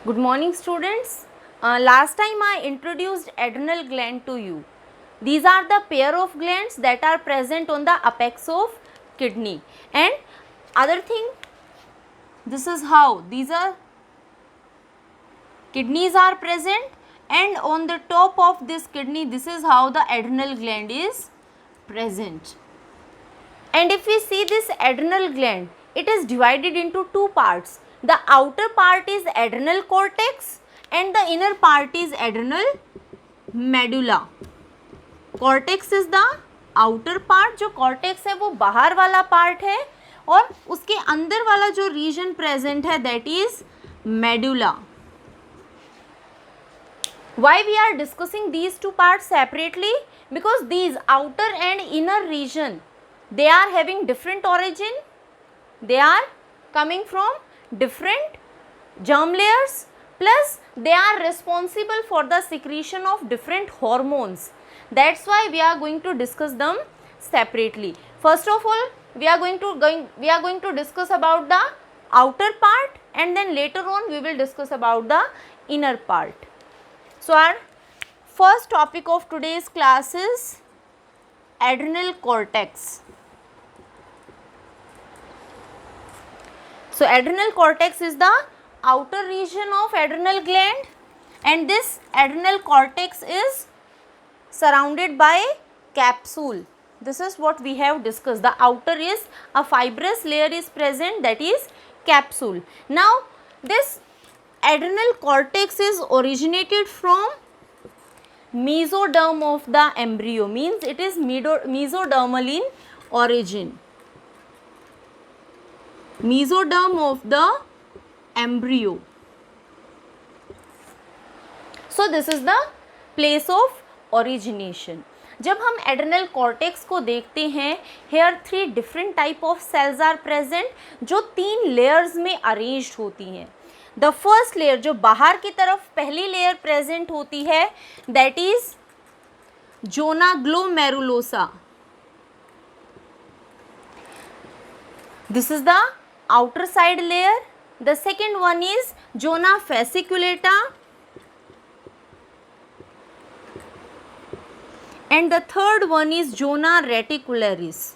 Good morning, students. Last time I introduced adrenal gland to you. These are the pair of glands that are present on the apex of kidney. And other thing, this is how these are kidneys are present, and on the top of this kidney, this is how the adrenal gland is present. And if we see this adrenal gland, it is divided into two parts. The outer part is adrenal cortex and the inner part is adrenal medulla. Cortex is the outer part, जो cortex है वो बाहर वाला part है, और उसके अंदर वाला जो region present है that is medulla. Why we are discussing these two parts separately? Because these outer and inner region, they are having different origin, they are coming from different germ layers, plus they are responsible for the secretion of different hormones. That's why we are going to discuss them separately. First of all, we are going to discuss about the outer part, and then later on we will discuss about the inner part. So our first topic of today's class is adrenal cortex. So adrenal cortex is the outer region of adrenal gland, and this adrenal cortex is surrounded by capsule. This is what we have discussed. The outer is a fibrous layer is present, that is capsule. Now this adrenal cortex is originated from mesoderm of the embryo, means it is mesodermal in origin. Mesoderm of the embryo. So this is the place of origination. जब हम adrenal cortex को देखते हैं, here three different type of cells are present जो तीन layers में arranged होती हैं. The first layer जो बाहर की तरफ पहली layer present होती है, that is zona glomerulosa. This is the outer side layer. The second one is zona fasciculata, and the third one is zona reticularis.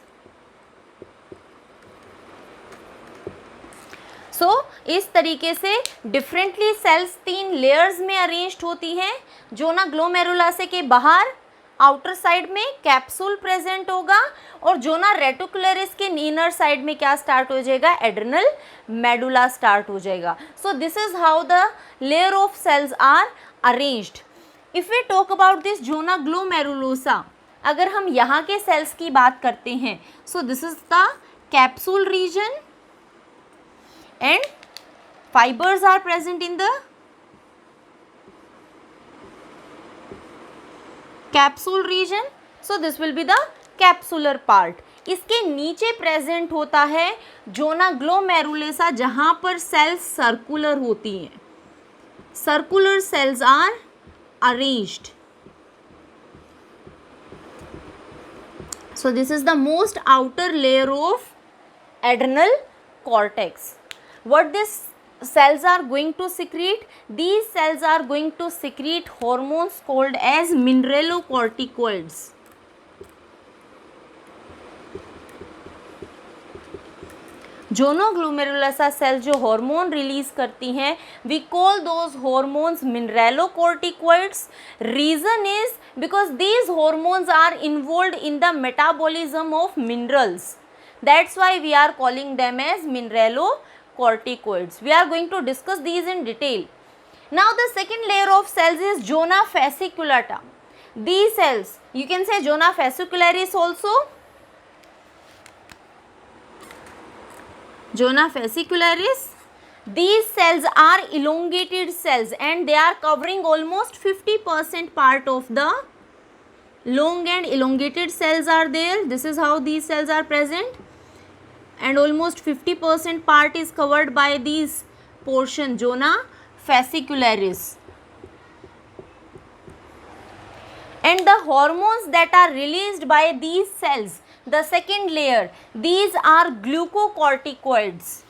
So इस तरीके से डिफरेंटली सेल्स तीन लेयर्स में अरेंज्ड होती हैं. जोना ग्लोमेरुलासे के बाहर आउटर साइड में कैप्सूल प्रेजेंट होगा, और जोना रेटिकुलरिस के इनर साइड में क्या स्टार्ट हो जाएगा, एड्रेनल मेडुला स्टार्ट हो जाएगा. So this is how the layer of cells are arranged. If we talk about this zona glomerulosa, अगर हम यहाँ के सेल्स की बात करते हैं, so this is the capsule region and fibers are present in the capsule region. So this will be the capsular part. इसके नीचे प्रेजेंट होता है जोना ग्लोमेरुलोसा, जहां पर सेल्स सर्कुलर होती हैं. Circular cells are arranged. So this is the most outer layer of adrenal cortex. What these cells are going to secrete? These cells are going to secrete hormones called as mineralocorticoids. Zona glomerulosa cell जो hormone release करती हैं, we call those hormones mineralocorticoids. Reason is because these hormones are involved in the metabolism of minerals. That's why we are calling them as mineralocorticoids. We are going to discuss these in detail. Now the second layer of cells is zona fasciculata. These cells, you can say zona fascicularis also. Zona fascicularis. These cells are elongated cells and they are covering almost 50% part of the long and elongated cells are there. This is how these cells are present, and almost 50% part is covered by these portion, zona fascicularis. And the hormones that are released by these cells, the second layer, these are glucocorticoids.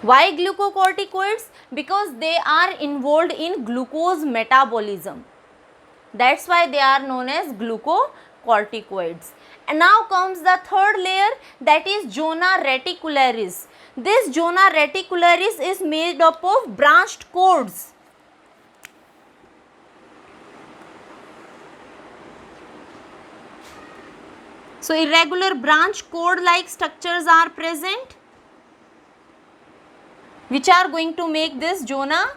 Why glucocorticoids? Because they are involved in glucose metabolism. That's why they are known as glucocorticoids. And now comes the third layer, that is zona reticularis. This zona reticularis is made up of branched cords. So irregular branch cord like structures are present, which are going to make this zona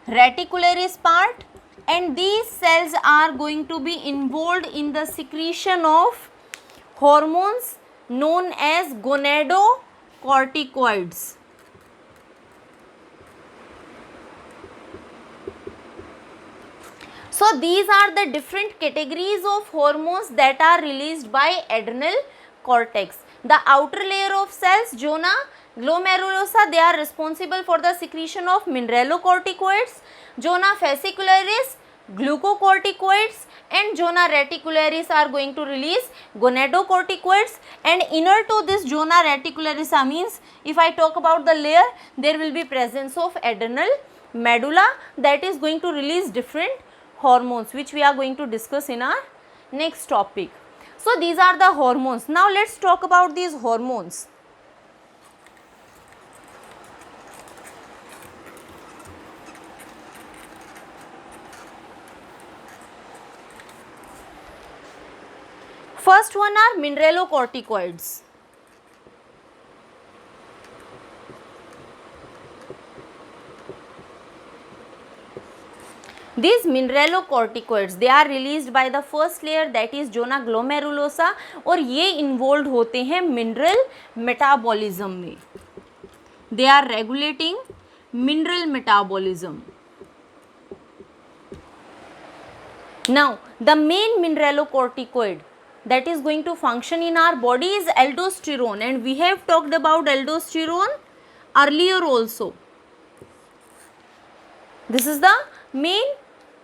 reticularis part, and these cells are going to be involved in the secretion of hormones known as gonadocorticoids. So these are the different categories of hormones that are released by adrenal cortex. The outer layer of cells, zona glomerulosa, they are responsible for the secretion of mineralocorticoids. Zona fascicularis, glucocorticoids, and zona reticularis are going to release gonadocorticoids. And inner to this zona reticularis means, if I talk about the layer, there will be presence of adrenal medulla that is going to release different hormones, which we are going to discuss in our next topic. So these are the hormones. Now let's talk about these hormones. First one are mineralocorticoids. These mineralocorticoids, they are released by the first layer, that is zona glomerulosa, और ये involved होते हैं mineral metabolism में. They are regulating mineral metabolism. Now the main mineralocorticoid that is going to function in our body is aldosterone, and we have talked about aldosterone earlier also. This is the main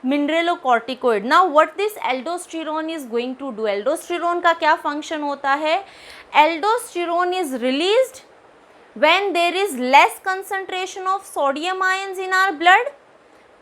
mineralocorticoid. Now what this aldosterone is going to do? Aldosterone का क्या function होता है? Aldosterone is released when there is less concentration of sodium ions in our blood,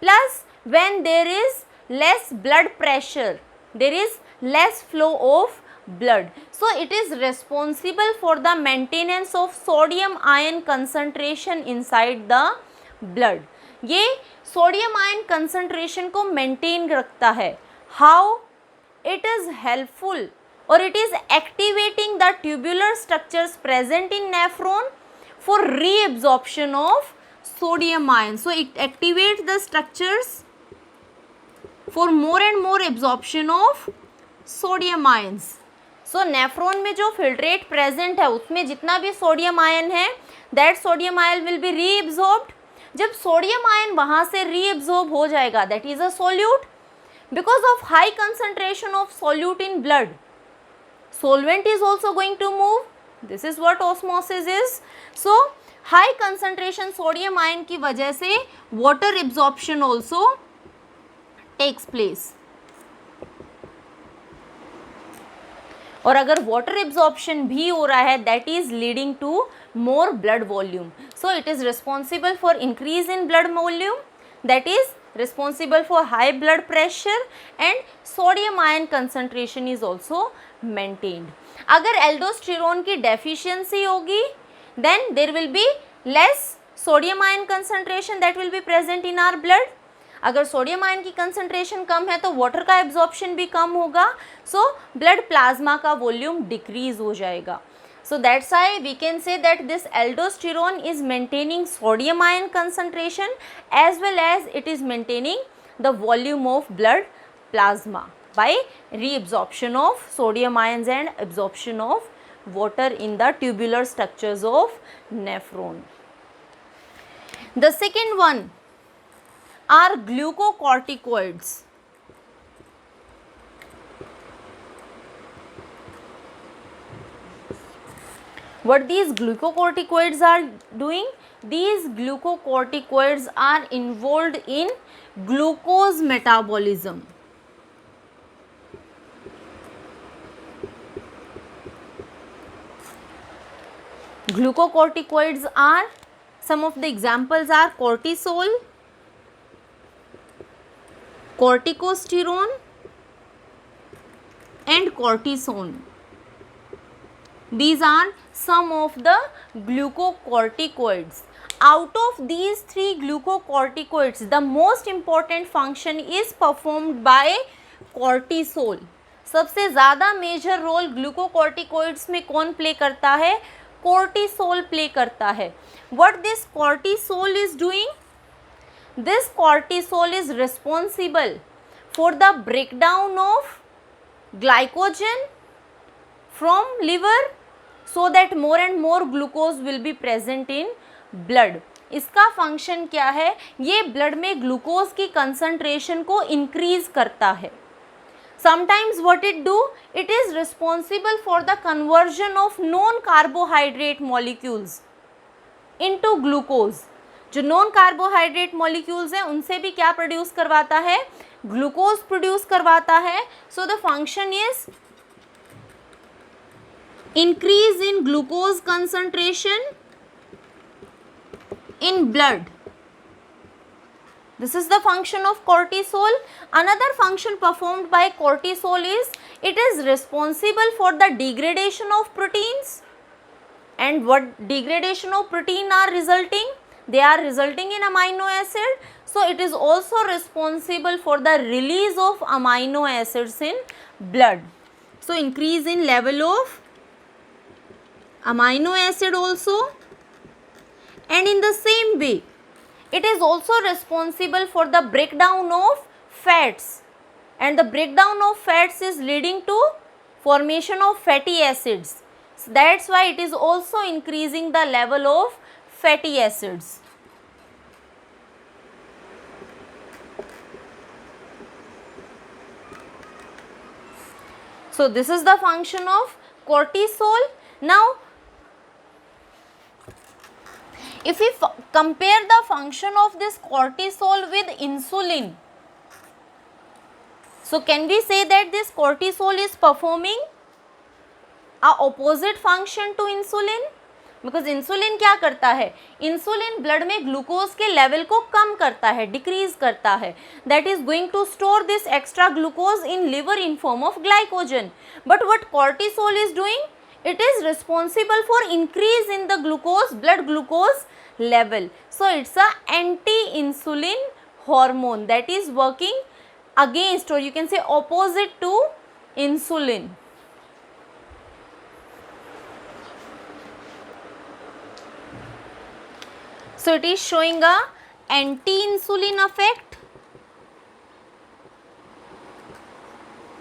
plus when there is less blood pressure, there is less flow of blood. So it is responsible for the maintenance of sodium ion concentration inside the blood. ये sodium ion concentration को maintain रखता है. How? It is helpful और it is activating the tubular structures present in nephron for reabsorption of sodium ion. So it activate the structures for more and more absorption of sodium ions. So nephron में जो filtrate present है उसमें जितना भी sodium ion है, that sodium ion will be reabsorbed. जब sodium ion वहाँ से रीअब्जॉर्ब हो जाएगा, that is a solute. Because of high concentration of solute in blood, solvent is also going to move. This is what osmosis is. So high concentration sodium ion की वजह से water absorption also takes place. और अगर water absorption भी हो रहा है, that is leading to more blood volume. So it is responsible for increase in blood volume, that is responsible for high blood pressure, and sodium ion concentration is also maintained. अगर aldosterone की deficiency होगी, then there will be less sodium ion concentration that will be present in our blood. अगर sodium ion की concentration कम है तो water का absorption भी कम होगा. सो ब्लड प्लाज्मा का वॉल्यूम डिक्रीज हो जाएगा. So that's why we can say that this aldosterone is maintaining sodium ion concentration as well as it is maintaining the volume of blood plasma by reabsorption of sodium ions and absorption of water in the tubular structures of nephron. The second one are glucocorticoids. What these glucocorticoids are doing? These glucocorticoids are involved in glucose metabolism. Glucocorticoids are Some of the examples are cortisol, corticosterone and cortisone. These are some of the glucocorticoids. Out of these three glucocorticoids, the most important function is performed by cortisol. सबसे ज़्यादा major role ग्लूकोकॉर्टिकोइड्स में कौन play करता है? Cortisol play करता है. What this cortisol is doing? This cortisol is responsible for the breakdown of glycogen from liver so that more and more glucose will be present in blood. इसका function क्या है? ये blood में glucose की concentration को increase करता है. Sometimes what it do? It is responsible for the conversion of non-carbohydrate molecules into glucose. जो नॉन कार्बोहाइड्रेट मॉलिक्यूल्स हैं उनसे भी क्या प्रोड्यूस करवाता है? ग्लूकोज प्रोड्यूस करवाता है. So the function is increase in glucose concentration in blood. This is the function of cortisol. Another function performed by cortisol is it is responsible for the degradation of proteins. And what degradation of protein are resulting? They are resulting in amino acid. So it is also responsible for the release of amino acids in blood. So increase in level of amino acid also, and in the same way it is also responsible for the breakdown of fats, and the breakdown of fats is leading to formation of fatty acids. So that's why it is also increasing the level of fatty acids. So this is the function of cortisol. Now if we compare the function of this cortisol with insulin, so can we say that this cortisol is performing a opposite function to insulin? Because insulin क्या करता है? Insulin blood में glucose के level को कम करता है, decrease करता है. That is going to store this extra glucose in liver in form of glycogen. But what cortisol is doing? It is responsible for increase in the glucose, blood glucose level. So it's a anti-insulin hormone that is working against, or you can say opposite to insulin. So it is showing a anti-insulin effect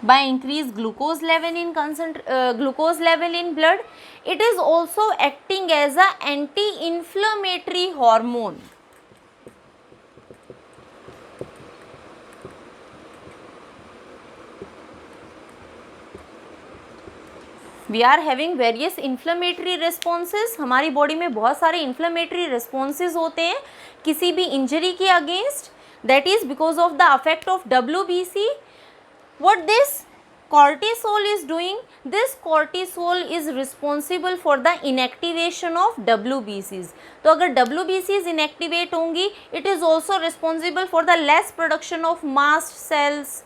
by increased glucose level in blood. It is also acting as a anti-inflammatory hormone. We are having various inflammatory responses. हमारी body में बहुत सारे inflammatory responses होते हैं किसी भी injury के against. That is because of the effect of WBC. What this cortisol is doing? This cortisol is responsible for the inactivation of WBCs. तो अगर WBCs inactivate होंगी, it is also responsible for the less production of mast cells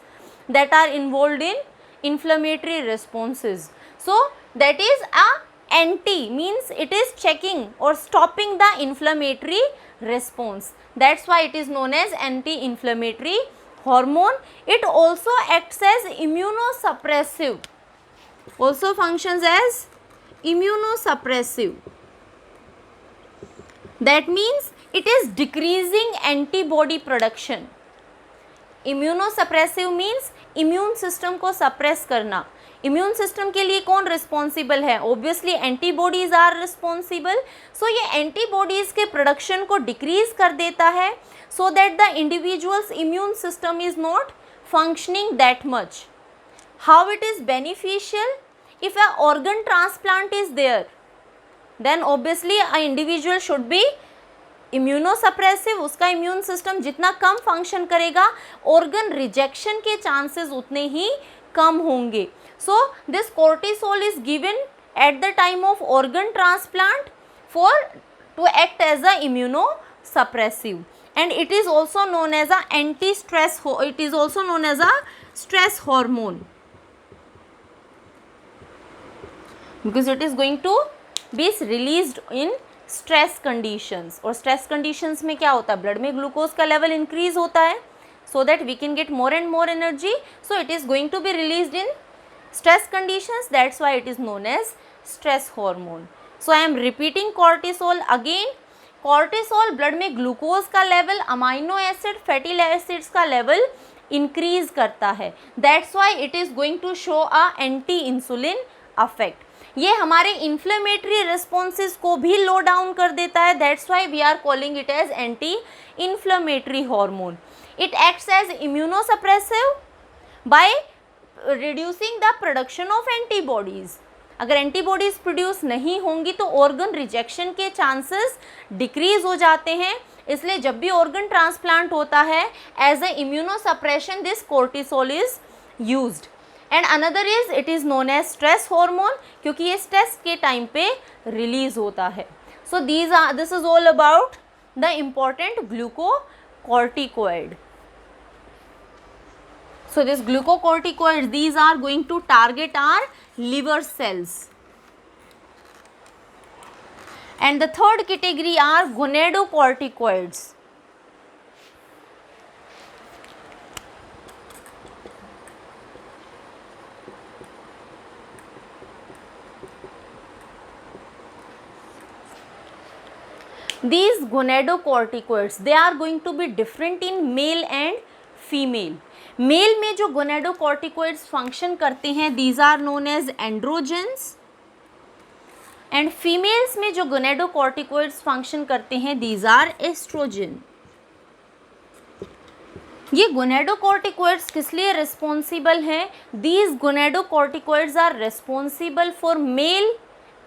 that are involved in inflammatory responses. So that is a anti, means it is checking or stopping the inflammatory response. That's why it is known as anti-inflammatory hormone. It also acts as immunosuppressive, also functions as immunosuppressive. That means it is decreasing antibody production. Immunosuppressive means immune system को suppress करना. Immune system के लिए कौन responsible है? Obviously antibodies are responsible. So ये antibodies के production को decrease कर देता है so that the individual's immune system is not functioning that much. How it is beneficial? If a organ transplant is there then obviously a individual should be immunosuppressive. उसका immune system जितना कम function करेगा organ rejection के chances उतने ही कम होंगे. So this cortisol is given at the time of organ transplant for to act as a immunosuppressive, and it is also known as a anti-stress, it is also known as a stress hormone, because it is going to be released in stress conditions. और stress conditions में क्या होता है, blood में glucose का level increase होता है, so that we can get more and more energy, so it is going to be released in stress conditions, that's why it is known as stress hormone. So I am repeating cortisol again. cortisol blood में glucose का level, amino acid, fatty acids का level increase करता है, that's why it is going to show a anti insulin effect. ये हमारे inflammatory responses को भी लो down कर देता है, that's why we are calling it as anti inflammatory hormone. It acts as immunosuppressive by reducing the production of antibodies. अगर antibodies produce नहीं होंगी तो ऑर्गन रिजेक्शन के चांसेस डिक्रीज हो जाते हैं, इसलिए जब भी ऑर्गन ट्रांसप्लांट होता है as a immunosuppression this cortisol is used. And another is it is known as stress hormone, क्योंकि ये स्ट्रेस के टाइम पे रिलीज होता है. So this is all about the important glucocorticoid. So this glucocorticoids, these are going to target our liver cells. And the third category are gonadocorticoids. These gonadocorticoids, they are going to be different in male and female. Male में जो gonadocorticoids function करते हैं these are known as androgens, and females में जो gonadocorticoids function करते हैं these are oestrogen. ये गोनेडोकॉर्टिकोइड्स किस लिए रिस्पॉन्सिबल हैं? These gonadocorticoids are responsible for male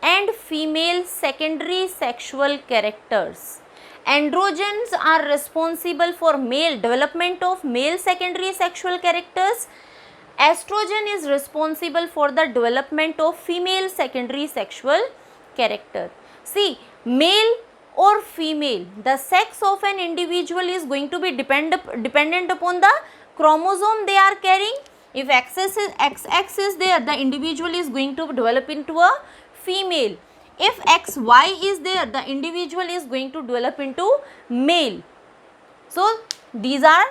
and female secondary sexual characters. Androgens are responsible for male development of male secondary sexual characters. Estrogen is responsible for the development of female secondary sexual character. See, male or female, the sex of an individual is going to be dependent upon the chromosome they are carrying. If XX is there, the individual is going to develop into a female. If XY is there, the individual is going to develop into male. So these are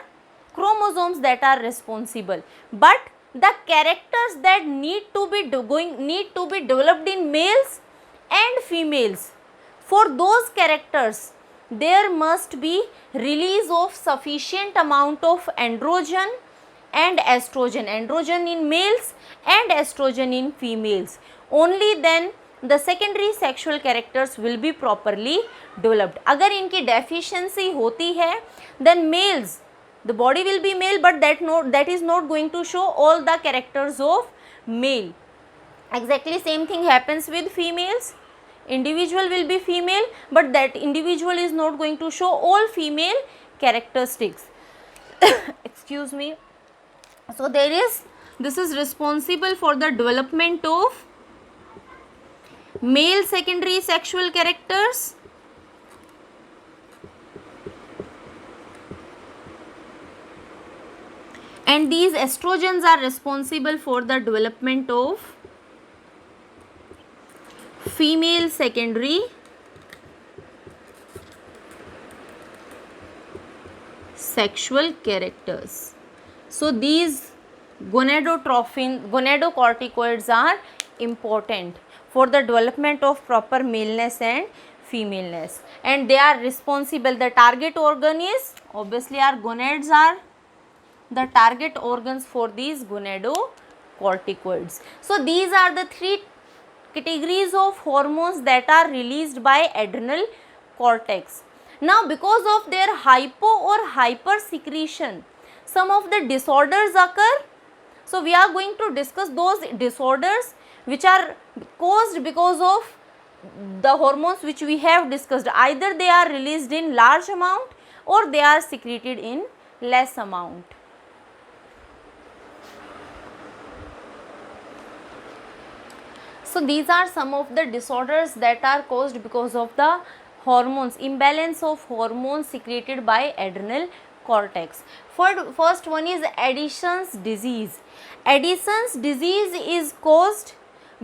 chromosomes that are responsible, but the characters that need to be developed in males and females, for those characters there must be release of sufficient amount of androgen and estrogen, androgen in males and estrogen in females. Only then the secondary sexual characters will be properly developed. अगर इनकी deficiency होती है then males, the body will be male, but that is not going to show all the characters of male. Exactly same thing happens with females. Individual will be female, but that individual is not going to show all female characteristics. Excuse me. So this is responsible for the development of male secondary sexual characters and these estrogens are responsible for the development of female secondary sexual characters. So these gonadocorticoids are important for the development of proper maleness and femaleness, and they are responsible, the target organ is obviously our gonads are the target organs for these gonadocorticoids. So these are the three categories of hormones that are released by adrenal cortex. Now because of their hypo or hyper secretion, some of the disorders occur. So we are going to discuss those disorders which are caused because of the hormones which we have discussed. Either they are released in large amount or they are secreted in less amount. So these are some of the disorders that are caused because of the hormones, imbalance of hormones secreted by adrenal cortex. First one is Addison's disease. Addison's disease is caused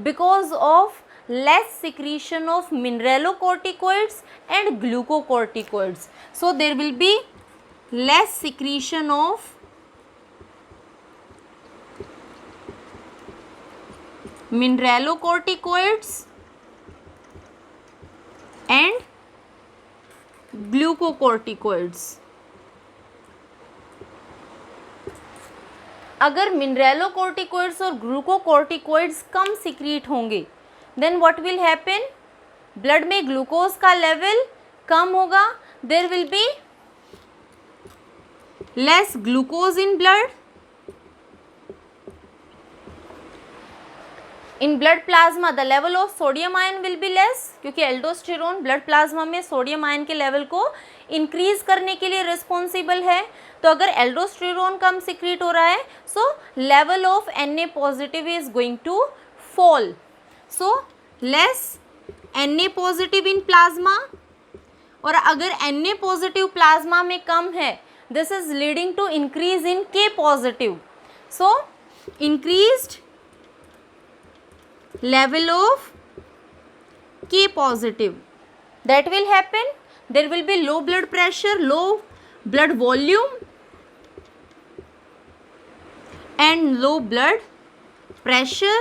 because of less secretion of mineralocorticoids and glucocorticoids. So there will be less secretion of mineralocorticoids and glucocorticoids. अगर mineralocorticoids और glucocorticoids कम secrete होंगे then what will happen, blood में glucose का level कम होगा, there will be less glucose in blood, in blood plasma the level of sodium ion will be less, क्योंकि aldosterone blood plasma में sodium ion के level को increase करने के लिए रिस्पॉन्सिबल है. तो अगर एल्डोस्टेरोन कम सिक्रीट हो रहा है so level of Na positive is going to fall. So less Na positive in plasma, और अगर Na पॉजिटिव प्लाज्मा में कम है this is leading to increase in K positive. So increased level of K positive, that will happen. There will be low blood pressure, low blood volume and low blood pressure.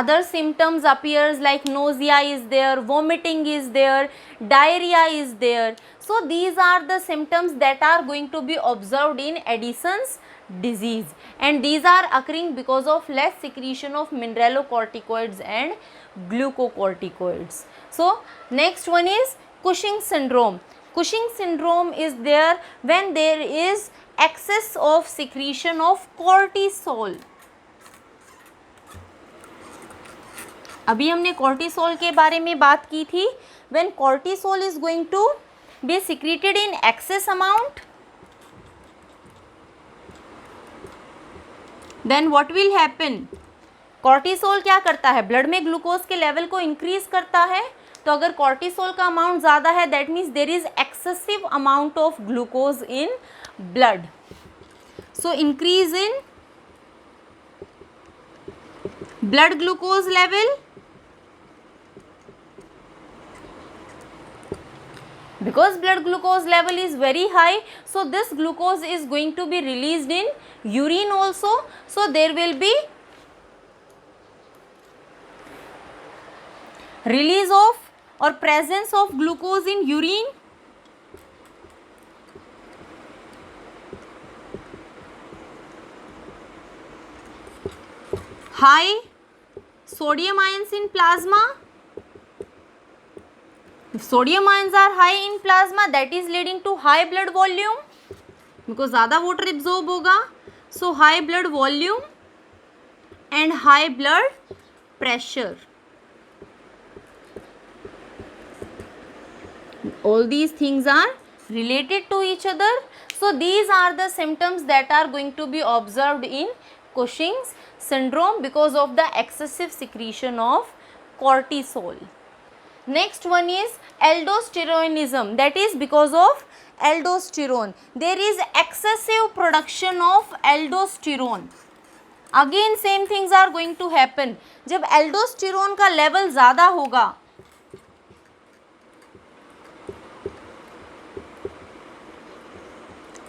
Other symptoms appears like nausea is there, vomiting is there, diarrhea is there. So these are the symptoms that are going to be observed in Addison's disease, and these are occurring because of less secretion of mineralocorticoids and glucocorticoids. So next one is Cushing's syndrome. Cushing's syndrome is there when there is excess of secretion of cortisol. अभी हमने cortisol के बारे में बात की थी. When cortisol is going to be secreted in excess amount, then what will happen? Cortisol क्या करता है, ब्लड में ग्लूकोज के लेवल को इंक्रीज करता है. तो अगर कॉर्टिसोल का अमाउंट ज़्यादा है that means there is excessive amount of glucose in blood. So increase in blood glucose level, because blood glucose level is very high, so this glucose is going to be released in urine also. So there will be release of or presence of glucose in urine. High sodium ions in plasma. If sodium ions are high in plasma, that is leading to high blood volume because ज़्यादा water absorb होगा. So high blood volume and high blood pressure. All these things are related to each other. So these are the symptoms that are going to be observed in Cushing's syndrome because of the excessive secretion of cortisol. Next one is aldosteronism, that is because of aldosterone. There is excessive production of aldosterone. Again same things are going to happen. जब aldosterone का level ज़्यादा होगा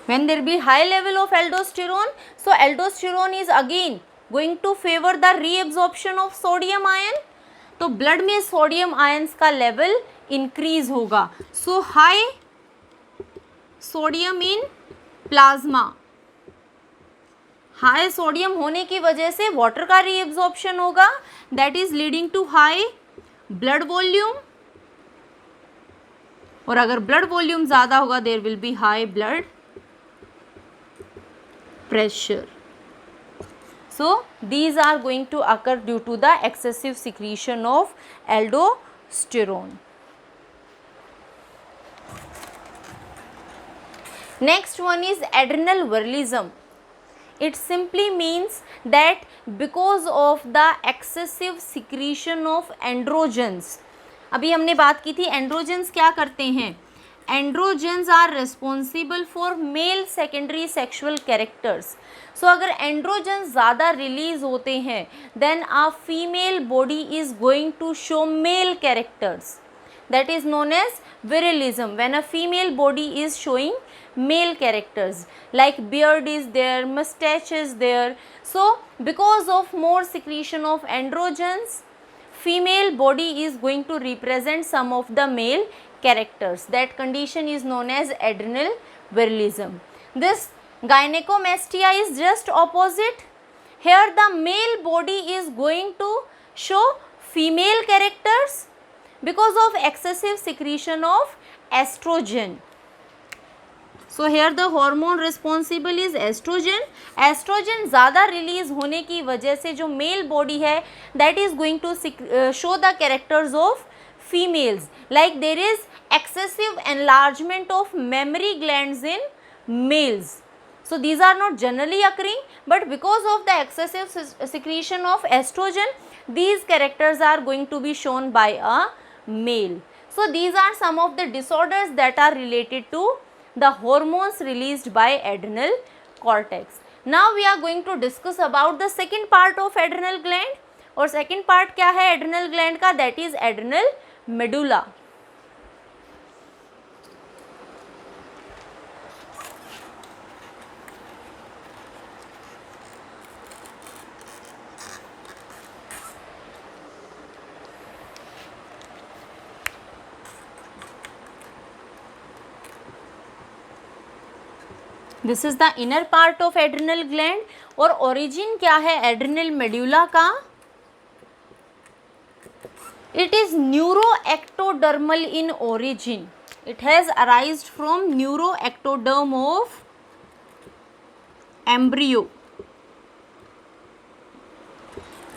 when there be high level of aldosterone, so aldosterone is again going to favor the reabsorption of sodium ion. तो blood में sodium ions का level increase होगा. So high sodium in plasma, high sodium होने की वजह से water का reabsorption होगा, that is leading to high blood volume. और अगर ब्लड वॉल्यूम ज़्यादा होगा there will be high blood pressure. So these are going to occur due to the excessive secretion of aldosterone. Next one is adrenal viralism. It simply means that because of the excessive secretion of androgens. अभी हमने बात की थी androgens क्या करते हैं. Androgens are responsible for male secondary sexual characters. So अगर androgens ज़्यादा रिलीज होते हैं then a female body is going to show male characters. That is known as virilism, when a female body is showing male characters, like beard is there, mustache is there. So because of more secretion of androgens, female body is going to represent some of the male characters. That condition is known as adrenal virilism. This gynecomastia is just opposite. Here the male body is going to show female characters because of excessive secretion of estrogen. So here the hormone responsible is estrogen. Estrogen ज़्यादा release होने की वजह से जो mail body है that is going to show the characters of females, like there is excessive enlargement of mammary glands in males. So these are not generally occurring, but because of the excessive secretion of estrogen, these characters are going to be shown by a male. So these are some of the disorders that are related to the hormones released by adrenal cortex. Now we are going to discuss about the second part of adrenal gland. और second part क्या है adrenal gland का? That is adrenal medulla. This is the inner part of adrenal gland. और origin क्या है adrenal medulla का? It is neuroectodermal in origin. It has arised from neuroectoderm of embryo.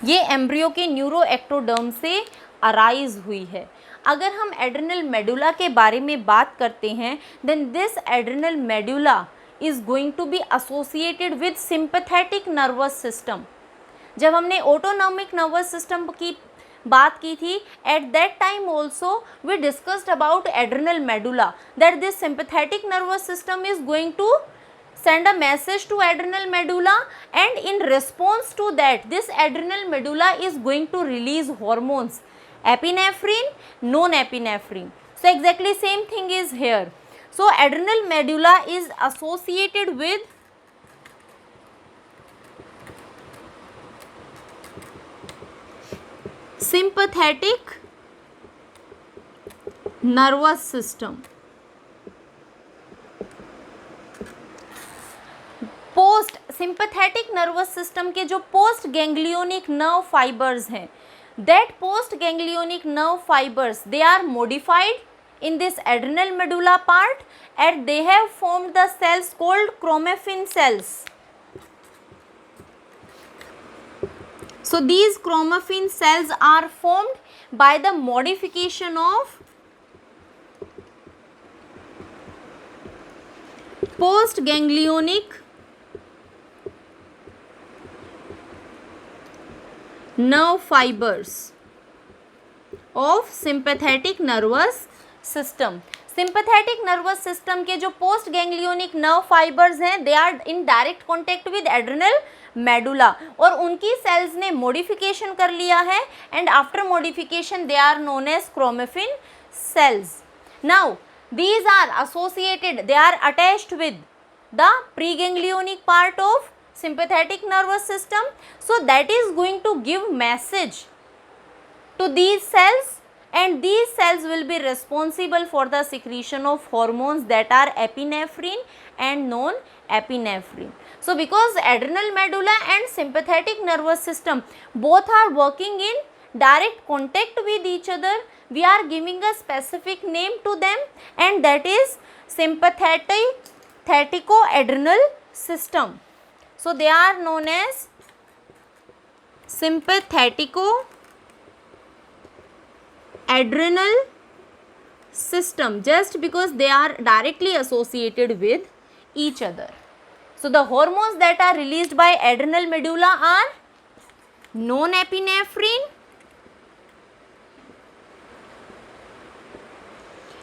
ये embryo के neuroectoderm से arise हुई है. अगर हम एड्रिनल मेडुला के बारे में बात करते हैं then this adrenal medulla is going to be associated with sympathetic nervous system. जब हमने autonomic nervous system की बात की थी at that time also we discussed about adrenal medulla, that this sympathetic nervous system is going to send a message to adrenal medulla, and in response to that this adrenal medulla is going to release hormones epinephrine, non-epinephrine. So exactly same thing is here. So adrenal medulla is associated with sympathetic nervous system. Post sympathetic nervous system के जो post ganglionic nerve fibres हैं, that post ganglionic nerve fibres they are modified in this adrenal medulla part and they have formed the cells called chromaffin cells. So these chromaffin cells are formed by the modification of postganglionic nerve fibers of sympathetic nervous system. Sympathetic nervous system के जो post ganglionic nerve fibres हैं they are in direct contact with adrenal medulla और उनकी cells ने modification कर लिया है and after modification they are known as chromaffin cells. Now these are associated, they are attached with the preganglionic part of sympathetic nervous system. So that is going to give message to these cells and these cells will be responsible for the secretion of hormones that are epinephrine and non-epinephrine. So because adrenal medulla and sympathetic nervous system both are working in direct contact with each other, we are giving a specific name to them and that is sympathetico-adrenal system. So they are known as sympathetico-adrenal system just because they are directly associated with each other. So the hormones that are released by adrenal medulla are non-epinephrine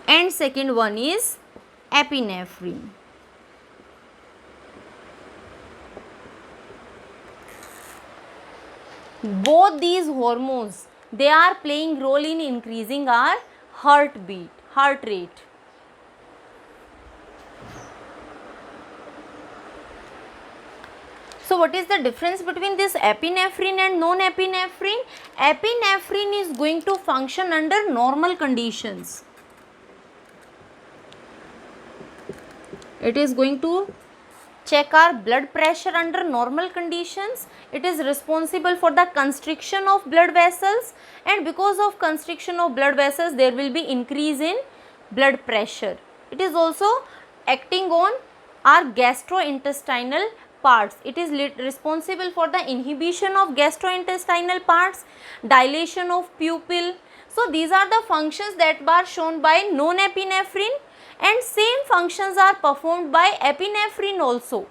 and second one is epinephrine. Both these hormones, they are playing role in increasing our heartbeat, heart rate. So what is the difference between this epinephrine and non-epinephrine? Epinephrine is going to function under normal conditions. It is going to check our blood pressure under normal conditions. It is responsible for the constriction of blood vessels, and because of constriction of blood vessels there will be increase in blood pressure. It is also acting on our gastrointestinal parts. It is responsible for the inhibition of gastrointestinal parts, dilation of pupil. So these are the functions that are shown by non-epinephrine, and same functions are performed by epinephrine also.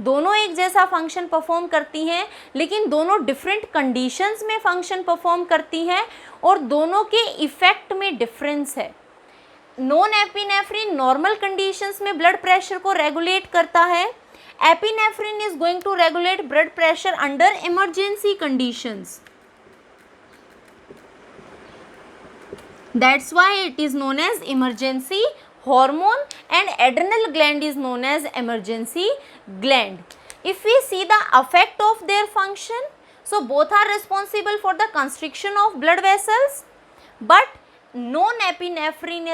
दोनों एक जैसा function perform करती हैं, लेकिन दोनों different conditions में function perform करती हैं और दोनों के इफेक्ट में डिफरेंस है. नॉन एपिनेफ्रिन नॉर्मल कंडीशंस में ब्लड प्रेशर को रेगुलेट करता है. Epinephrine is going to regulate blood pressure under emergency conditions. That's why it is known as emergency hormone, and adrenal gland is known as emergency gland. If we see the effect of their function, so both are responsible for the constriction of blood vessels, but non-epinephrine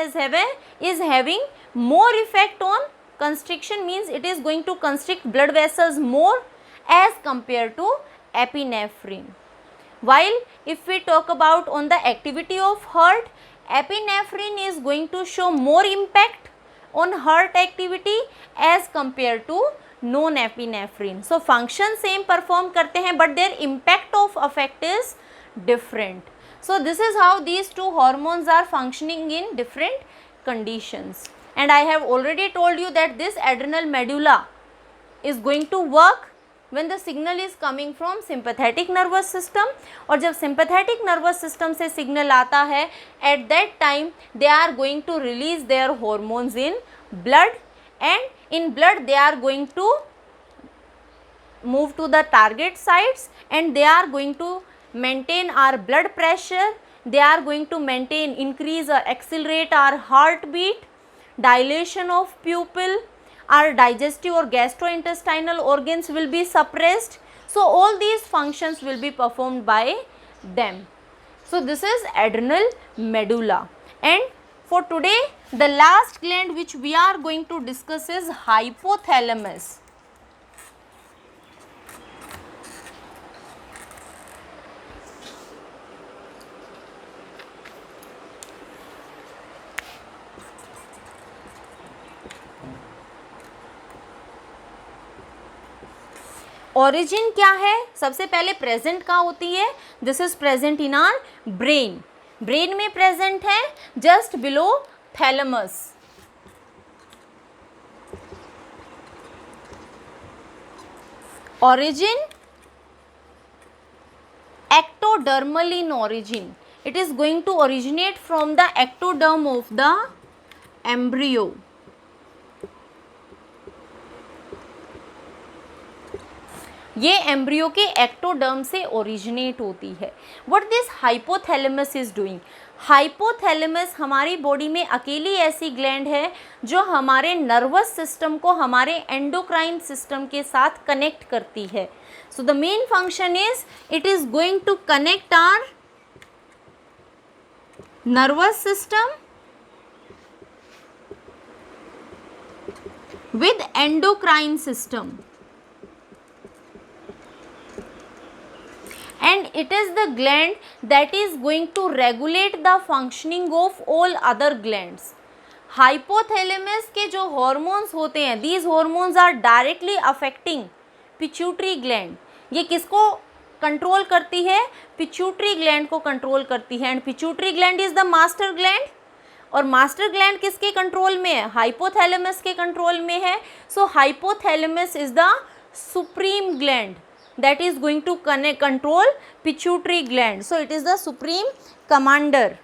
is having more effect on constriction, means it is going to constrict blood vessels more as compared to epinephrine. While if we talk about on the activity of heart, epinephrine is going to show more impact on heart activity as compared to non-epinephrine. So function same perform करते हैं, but their impact of effect is different. So this is how these two hormones are functioning in different conditions. And I have already told you that this adrenal medulla is going to work when the signal is coming from sympathetic nervous system. और जब sympathetic nervous system से signal आता है, at that time they are going to release their hormones in blood, and in blood they are going to move to the target sites, and they are going to maintain our blood pressure, they are going to maintain, increase or accelerate our heartbeat, dilation of pupil, our digestive or gastrointestinal organs will be suppressed. So all these functions will be performed by them. So this is adrenal medulla. And for today the last gland which we are going to discuss is hypothalamus. Origin क्या है? सबसे पहले present कहाँ होती है? This is present in our brain. Brain में present है just below thalamus. origin ectodermal in origin. It is going to originate from the ectoderm of the embryo. ये एम्ब्रियो के एक्टोडर्म से ओरिजिनेट होती है. What this hypothalamus is doing? Hypothalamus हमारी body में अकेली ऐसी ग्लैंड है जो हमारे नर्वस सिस्टम को हमारे एंडोक्राइन सिस्टम के साथ कनेक्ट करती है. So the main function is it is going to connect our nervous system with endocrine system. And it is the gland that is going to regulate the functioning of all other glands. Hypothalamus के जो hormones होते हैं, these hormones are directly affecting pituitary gland. ये किसको control करती है? Pituitary gland को control करती है. And pituitary gland is the master gland और मास्टर ग्लैंड किसके कंट्रोल में है? हाइपोथैलेमस के कंट्रोल में है. So hypothalamus is the supreme gland that is going to control pituitary gland. So it is the supreme commander.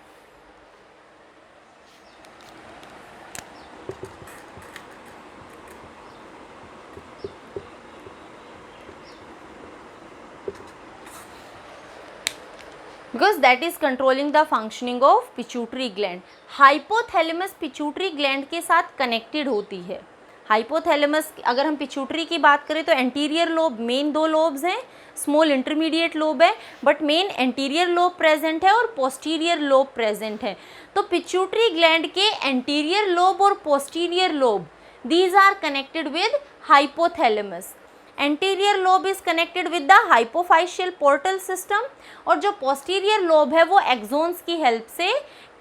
Because that is controlling the functioning of pituitary gland. Hypothalamus pituitary gland के साथ connected होती है. Hypothalamus, अगर हम pituitary की बात करें तो एंटीरियर लोब, मेन 2 लोब्स हैं, स्मॉल इंटरमीडिएट लोब है, but main anterior lobe present है और पोस्टीरियर लोब प्रेजेंट है. तो पिट्यूटरी ग्लैंड के एंटीरियर लोब और posterior lobe, these are connected with hypothalamus. Anterior lobe is connected with the hypophyseal portal system और जो posterior lobe है वो एक्सोन्स की हेल्प से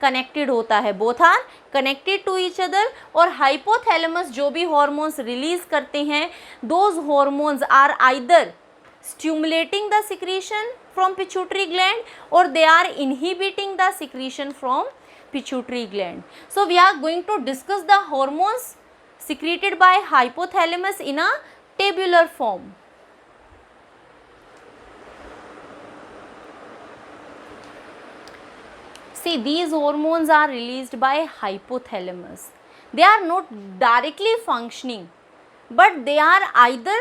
कनेक्टेड होता है. Both are connected to each other. और हाइपोथैलेमस जो भी हॉर्मोन्स रिलीज करते हैं, those hormones are either stimulating the secretion from pituitary gland और they are inhibiting the secretion from pituitary gland. So we are going to discuss the hormones secreted by hypothalamus in a tabular form. See, these hormones are released by hypothalamus. They are not directly functioning, but they are either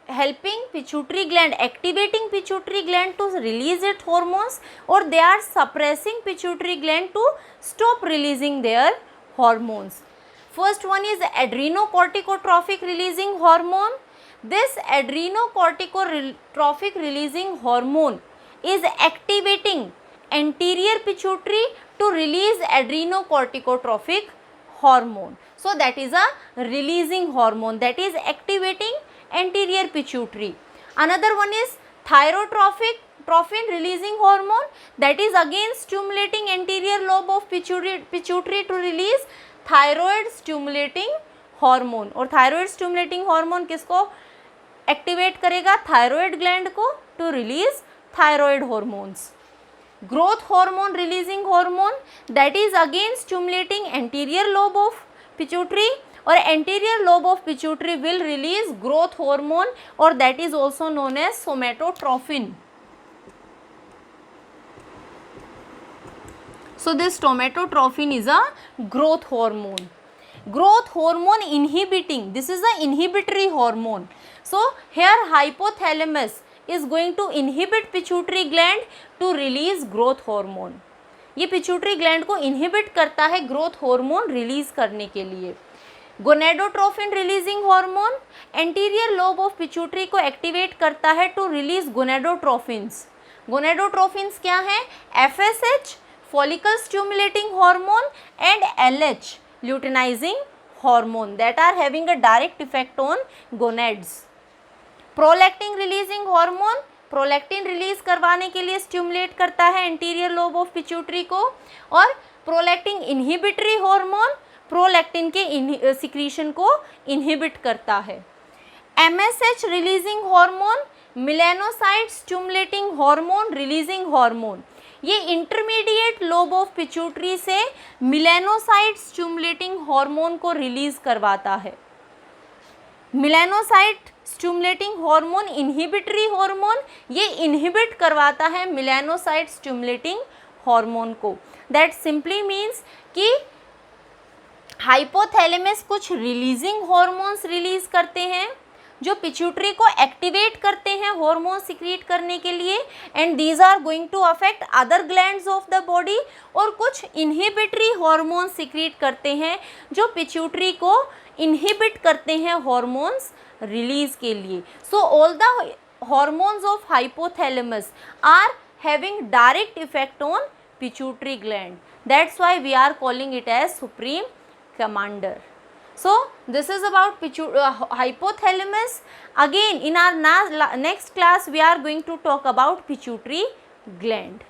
helping pituitary gland, activating pituitary gland to release its hormones, or they are suppressing pituitary gland to stop releasing their hormones. First one is adrenocorticotrophic releasing hormone. This adrenocorticotrophic releasing hormone is activating anterior pituitary to release adrenocorticotrophic hormone. So that is a releasing hormone that is activating anterior pituitary. Another one is thyrotrophin releasing hormone that is again stimulating anterior lobe of pituitary to release thyroid stimulating hormone. और thyroid stimulating hormone किसको activate करेगा? Thyroid gland को, to release thyroid hormones. Growth hormone releasing hormone that is again stimulating anterior lobe of pituitary और anterior lobe of pituitary will release growth hormone और that is also known as somatotrophin. So this somatotrophin is a growth hormone. Growth hormone inhibiting. This is a inhibitory hormone. So here hypothalamus is going to inhibit pituitary gland to release growth hormone. ये pituitary gland को inhibit करता है growth hormone release करने के लिए. Gonadotrophin releasing hormone anterior lobe of pituitary को activate करता है to release gonadotrophins. Gonadotrophins क्या हैं? FSH follicle stimulating hormone and LH luteinizing hormone that are having a direct effect on gonads. Prolactin releasing hormone, prolactin release करवाने के लिए stimulate करता है anterior lobe of pituitary को. और prolactin inhibitory hormone prolactin के secretion को inhibit करता है. MSH releasing hormone, melanocyte stimulating hormone releasing hormone. ये इंटरमीडिएट लोब ऑफ पिट्यूटरी से मिलेनोसाइट स्टिमुलेटिंग हार्मोन को रिलीज करवाता है. Melanocyte stimulating hormone inhibitory hormone, ये इनहिबिट करवाता है मिलेनोसाइट स्टिमुलेटिंग हार्मोन को. दैट सिंपली मीन्स कि हाइपोथैलेमस कुछ रिलीजिंग हार्मोन्स रिलीज करते हैं जो पिट्यूटरी को एक्टिवेट करते हैं हार्मोन सिक्रीट करने के लिए, and these are going to affect other glands of the body. और कुछ इनहिबिटरी हार्मोन सिक्रीट करते हैं जो पिट्यूटरी को इनहिबिट करते हैं हार्मोन्स रिलीज के लिए. So all the hormones of hypothalamus are having direct effect on pituitary gland. That's why we are calling it as supreme commander. So this is about hypothalamus. Again in our next class we are going to talk about pituitary gland.